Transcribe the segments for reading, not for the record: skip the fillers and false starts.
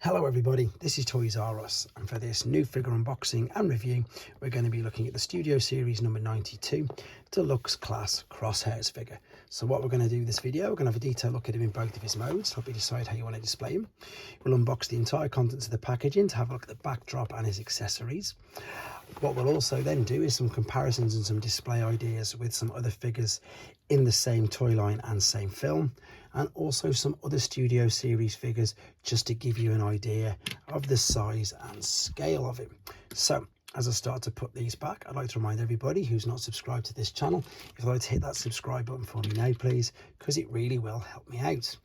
Hello everybody, this is Toys R Us, and for this new figure unboxing and review we're going to be looking at the Studio Series number 92 Deluxe Class Crosshairs figure. So what we're going to do this video, we're going to have a detailed look at him in both of his modes, help you decide how you want to display him. We'll unbox the entire contents of the packaging to have a look at the backdrop and his accessories. What we'll also then do is some comparisons and some display ideas with some other figures in the same toy line and same film, and also some other Studio Series figures just to give you an idea of the size and scale of it. So as I start to put these back, I'd like to remind everybody who's not subscribed to this channel, if you'd like to hit that subscribe button for me now please, because it really will help me out.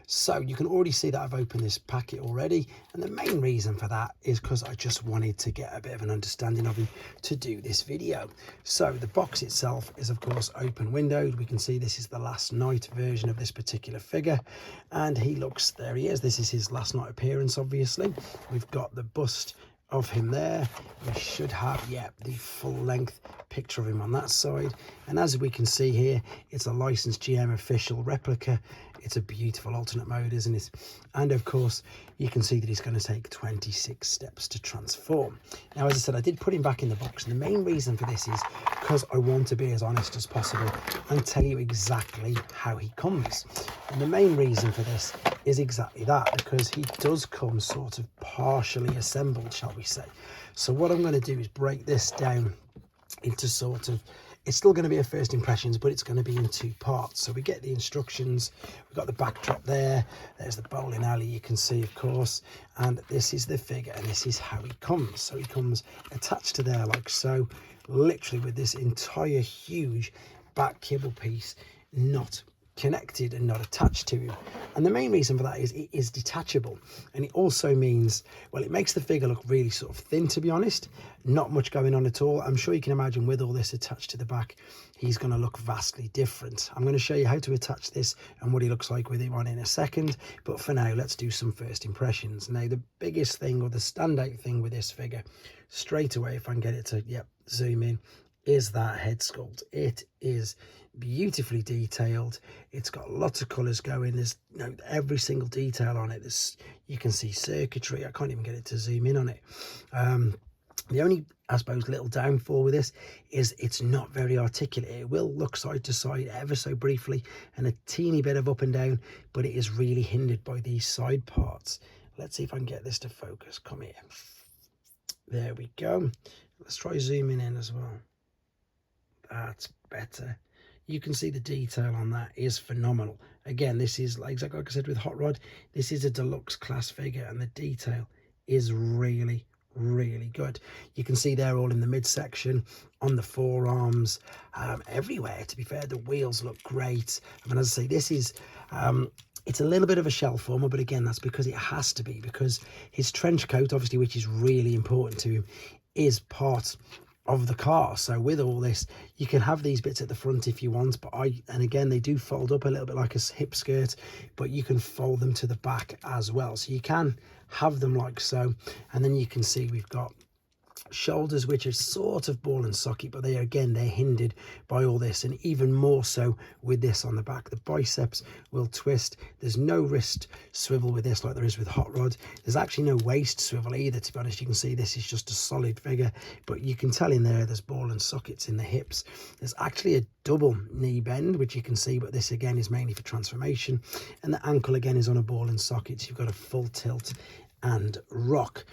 So you can already see that I've opened this packet already, and the main reason for that is because I just wanted to get a bit of an understanding of him to do this video. So the box itself is of course open windowed. We can see this is the last night version of this particular figure, and he looks, there he is, this is his last night appearance obviously. We've got the bust of him there. We should have, yeah, the full length picture of him on that side, and as we can see here, it's a licensed GM official replica. It's a beautiful alternate mode, isn't it? And of course you can see that he's going to take 26 steps to transform. Now as I said, I did put him back in the box, and the main reason for this is because I want to be as honest as possible and tell you exactly how he comes. And the main reason for this is exactly that, because he does come sort of partially assembled, shall we say. So what I'm going to do is break this down into sort of, it's still going to be a first impressions, but it's going to be in two parts. So we get the instructions, we've got the backdrop there, there's the bowling alley you can see of course, and this is the figure and this is how he comes. So he comes attached to there like so, literally with this entire huge back kibble piece not connected and not attached to him. And the main reason for that is it is detachable, and it also means, well, it makes the figure look really sort of thin, to be honest, not much going on at all. I'm sure you can imagine with all this attached to the back, he's going to look vastly different. I'm going to show you how to attach this and what he looks like with him on in a second, but for now let's do some first impressions. Now the biggest thing, or the standout thing with this figure straight away, if I can get it to, yep, zoom in, is that head sculpt. It is beautifully detailed. It's got lots of colors going. There's, you know, every single detail on it. There's, you can see circuitry. I can't even get it to zoom in on it. The only, I suppose, little downfall with this is it's not very articulate. It will look side to side ever so briefly and a teeny bit of up and down, but it is really hindered by these side parts. Let's see if I can get this to focus. Come here. There we go. Let's try zooming in as well. That's better. You can see the detail on that is phenomenal. Again, this is exactly like I said with Hot Rod, this is a deluxe class figure, and the detail is really good. You can see they're all in the midsection, on the forearms, everywhere. To be fair, the wheels look great. I mean, as I say, this is it's a little bit of a shell former, but again, that's because it has to be, because his trench coat, obviously, which is really important to him, is part of the car. So with all this, you can have these bits at the front if you want, but and again, they do fold up a little bit like a hip skirt, but you can fold them to the back as well. So you can have them like so, and then you can see we've got shoulders which are sort of ball and socket, but they're hindered by all this, and even more so with this on the back. The biceps will twist. There's no wrist swivel with this like there is with Hot Rod. There's actually no waist swivel either, to be honest. You can see this is just a solid figure, but you can tell in there's ball and sockets in the hips. There's actually a double knee bend, which you can see, but this again is mainly for transformation, and the ankle again is on a ball and socket, so you've got a full tilt and rock.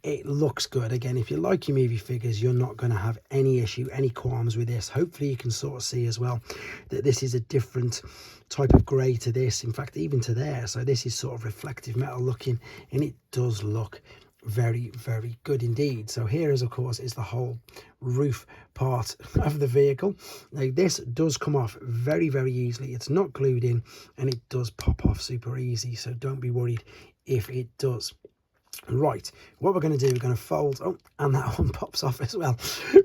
It looks good. Again, if you like your movie figures, you're not going to have any issue, any qualms with this. Hopefully you can sort of see as well that this is a different type of grey to this, in fact even to there. So this is sort of reflective metal looking, and it does look very good indeed. So here is, of course, is the whole roof part of the vehicle. Now this does come off very easily. It's not glued in, and it does pop off super easy, so don't be worried if it does. Right, what we're going to do, we're going to fold, oh, and that one pops off as well.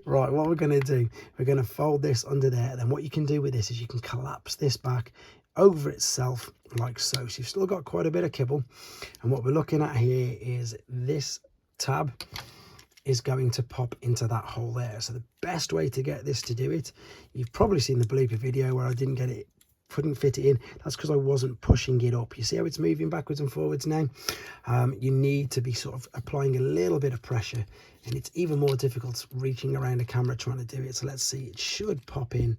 Right, what we're going to do, we're going to fold this under there. Then what you can do with this is you can collapse this back over itself like so. So you've still got quite a bit of kibble, and what we're looking at here is this tab is going to pop into that hole there. So the best way to get this to do it, you've probably seen the blooper video where I didn't get it couldn't fit it in. That's because I wasn't pushing it up. You see how it's moving backwards and forwards now? You need to be sort of applying a little bit of pressure, and it's even more difficult reaching around the camera trying to do it. So let's see, it should pop in,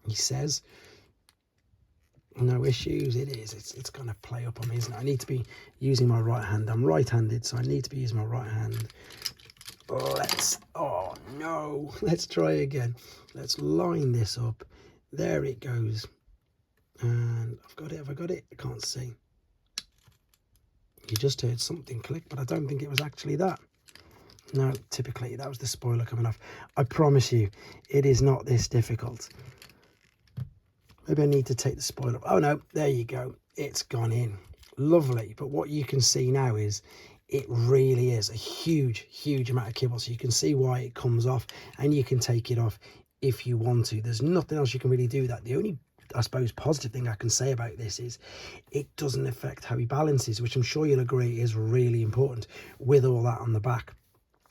he says. No issues. It is. It's going to play up on me, isn't it? I need to be using my right hand. I'm right-handed, so I need to be using my right hand. Oh no, let's try again. Let's line this up. There it goes. And I've got it. Have I got it? I can't see. You just heard something click, but I don't think it was actually that. No, typically that was the spoiler coming off. I promise you, it is not this difficult. Maybe I need to take the spoiler off. Oh no, there you go. It's gone in. Lovely. But what you can see now is it really is a huge amount of kibble. So you can see why it comes off, and you can take it off if you want to. There's nothing else you can really do with that. The only, I suppose, positive thing I can say about this is it doesn't affect how he balances, which I'm sure you'll agree is really important with all that on the back.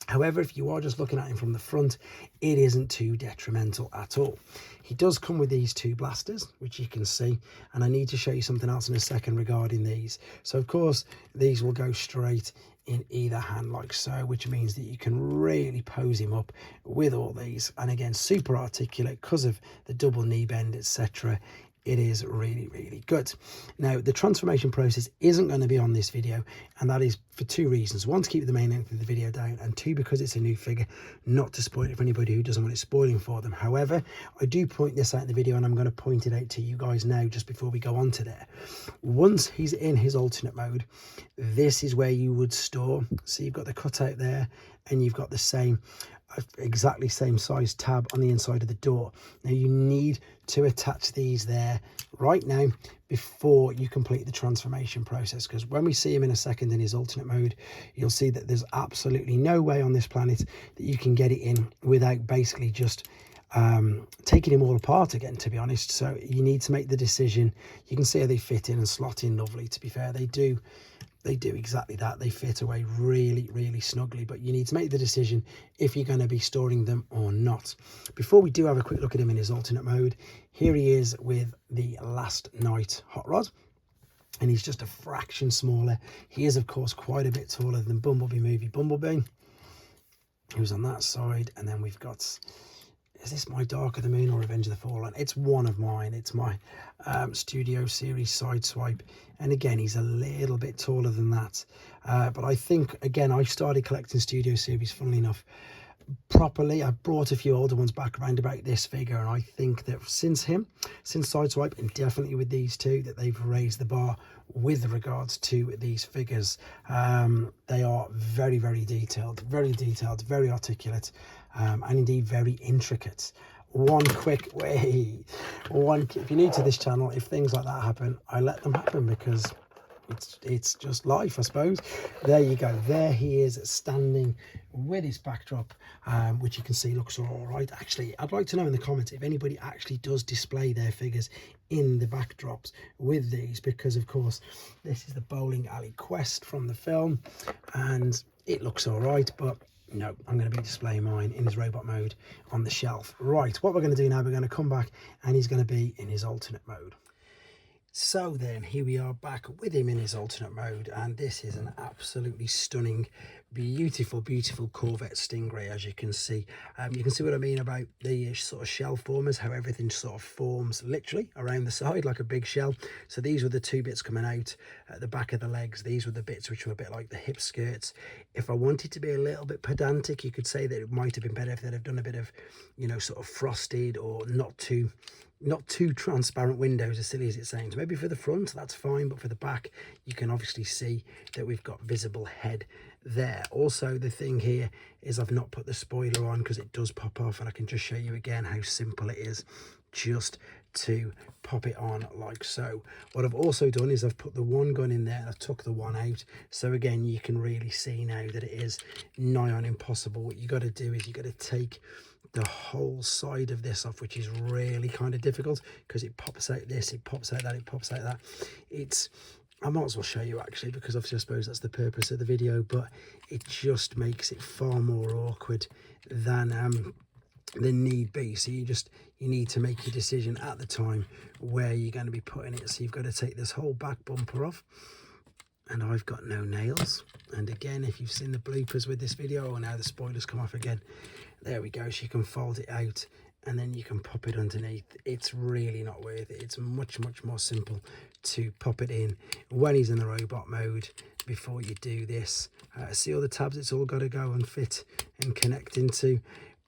However, if you are just looking at him from the front, it isn't too detrimental at all. He does come with these two blasters, which you can see, and I need to show you something else in a second regarding these. So, of course, these will go straight in either hand like so, which means that you can really pose him up with all these. And again, super articulate because of the double knee bend, etc. It is really good. Now, the transformation process isn't going to be on this video, and that is for two reasons. One, to keep the main length of the video down, and two, because it's a new figure, not to spoil it for anybody who doesn't want it spoiling for them. However, I do point this out in the video, and I'm going to point it out to you guys now just before we go on to there. Once he's in his alternate mode, this is where you would store. So you've got the cutout there, and you've got the same, exactly same size tab on the inside of the door. Now you need to attach these there right now before you complete the transformation process, because when we see him in a second in his alternate mode, you'll see that there's absolutely no way on this planet that you can get it in without basically just taking him all apart again, to be honest. So you need to make the decision. You can see how they fit in and slot in lovely. To be fair, they do exactly that. They fit away really snugly, but you need to make the decision if you're going to be storing them or not. Before we do have a quick look at him in his alternate mode, here he is with the Last Night hot rod, and he's just a fraction smaller. He is, of course, quite a bit taller than Bumblebee movie Bumblebee, who's on that side. And then we've got, is this my Dark of the Moon or Revenge of the Fallen? It's one of mine. It's my Studio Series Sideswipe. And again, he's a little bit taller than that. But I think, again, I started collecting Studio Series, funnily enough, properly. I brought a few older ones back around about this figure. And I think that since Sideswipe, and definitely with these two, that they've raised the bar with regards to these figures. They are very detailed, very articulate. And indeed very intricate. If you're new to this channel, if things like that happen, I let them happen because it's just life, I suppose. There you go. There he is standing with his backdrop, which you can see looks all right. Actually, I'd like to know in the comments if anybody actually does display their figures in the backdrops with these, because of course this is the bowling alley quest from the film, and it looks all right, but no, I'm going to be displaying mine in his robot mode on the shelf. Right, what we're going to do now, we're going to come back and he's going to be in his alternate mode. So then, here we are back with him in his alternate mode, and this is an absolutely stunning, beautiful Corvette Stingray, as you can see. You can see what I mean about the sort of shell formers, how everything sort of forms literally around the side like a big shell. So these were the two bits coming out at the back of the legs. These were the bits which were a bit like the hip skirts. If I wanted to be a little bit pedantic, you could say that it might have been better if they'd have done a bit of, you know, sort of frosted or not too transparent windows, as silly as it sounds. Maybe for the front that's fine, but for the back you can obviously see that we've got visible head there. Also, the thing here is I've not put the spoiler on because it does pop off, and I can just show you again how simple it is just to pop it on like so. What I've also done is I've put the one gun in there and I took the one out, so again you can really see now that it is nigh on impossible. What you got to do is you got to take the whole side of this off, which is really kind of difficult because it pops out this, it pops out that, it pops out that. I might as well show you actually, because obviously I suppose that's the purpose of the video, but it just makes it far more awkward than than need be. So you need to make your decision at the time where you're going to be putting it. So you've got to take this whole back bumper off, and I've got no nails. And again, if you've seen the bloopers with this video, or now the spoilers come off again, there we go. So you can fold it out and then you can pop it underneath. It's really not worth it. It's much more simple to pop it in when he's in the robot mode before you do this. See all the tabs it's all got to go and fit and connect into.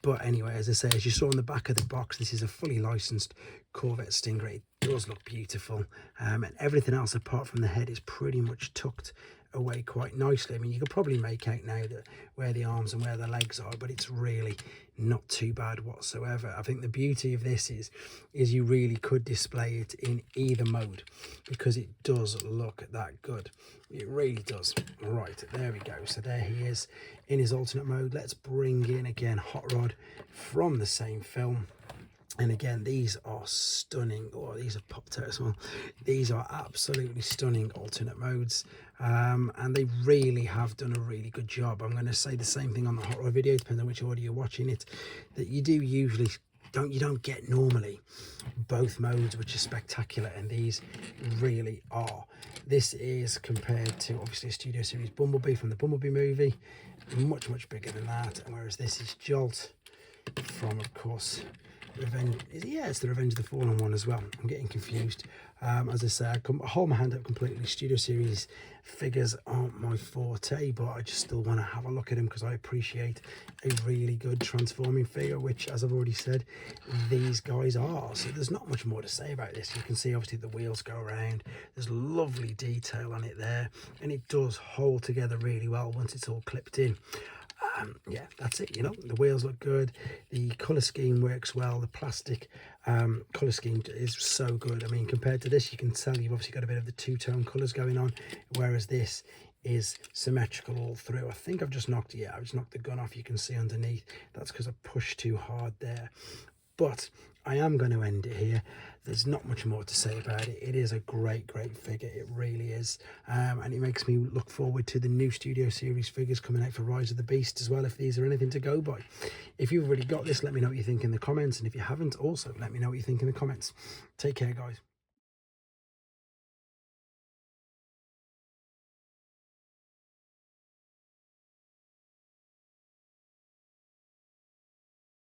But anyway, as I say, as you saw on the back of the box, this is a fully licensed Corvette Stingray. It does look beautiful, and everything else apart from the head is pretty much tucked away quite nicely. I mean, you could probably make out now that where the arms and where the legs are, but it's really not too bad whatsoever. I think the beauty of this is you really could display it in either mode, because it does look that good. It really does. Right, there we go. So there he is in his alternate mode. Let's bring in again Hot Rod from the same film. And again, these are stunning. Oh, these are popped out as well. These are absolutely stunning alternate modes. And they really have done a really good job. I'm going to say the same thing on the Hot Rod video, depending on which order you're watching it, that you do usually you don't get normally both modes, which is spectacular, and these really are. This is compared to obviously a Studio Series Bumblebee from the Bumblebee movie, much bigger than that, and whereas this is Jolt from, of course, Revenge. Yeah, it's the Revenge of the Fallen one as well. I'm getting confused. As I say, I hold my hand up completely. Studio Series figures aren't my forte, but I just still want to have a look at them because I appreciate a really good transforming figure, which, as I've already said, these guys are. So there's not much more to say about this. You can see obviously the wheels go around. There's lovely detail on it there, and it does hold together really well once it's all clipped in. Yeah, that's it. You know, the wheels look good, the color scheme works well, the plastic color scheme is so good. I mean, compared to this, you can tell you've obviously got a bit of the two-tone colors going on, whereas this is symmetrical all through. I think I've just knocked the gun off. You can see underneath, that's because I pushed too hard there. But I am going to end it here. There's not much more to say about it. It is a great figure. It really is. And it makes me look forward to the new Studio Series figures coming out for Rise of the Beast as well, if these are anything to go by. If you've already got this, let me know what you think in the comments. And if you haven't, also let me know what you think in the comments. Take care, guys.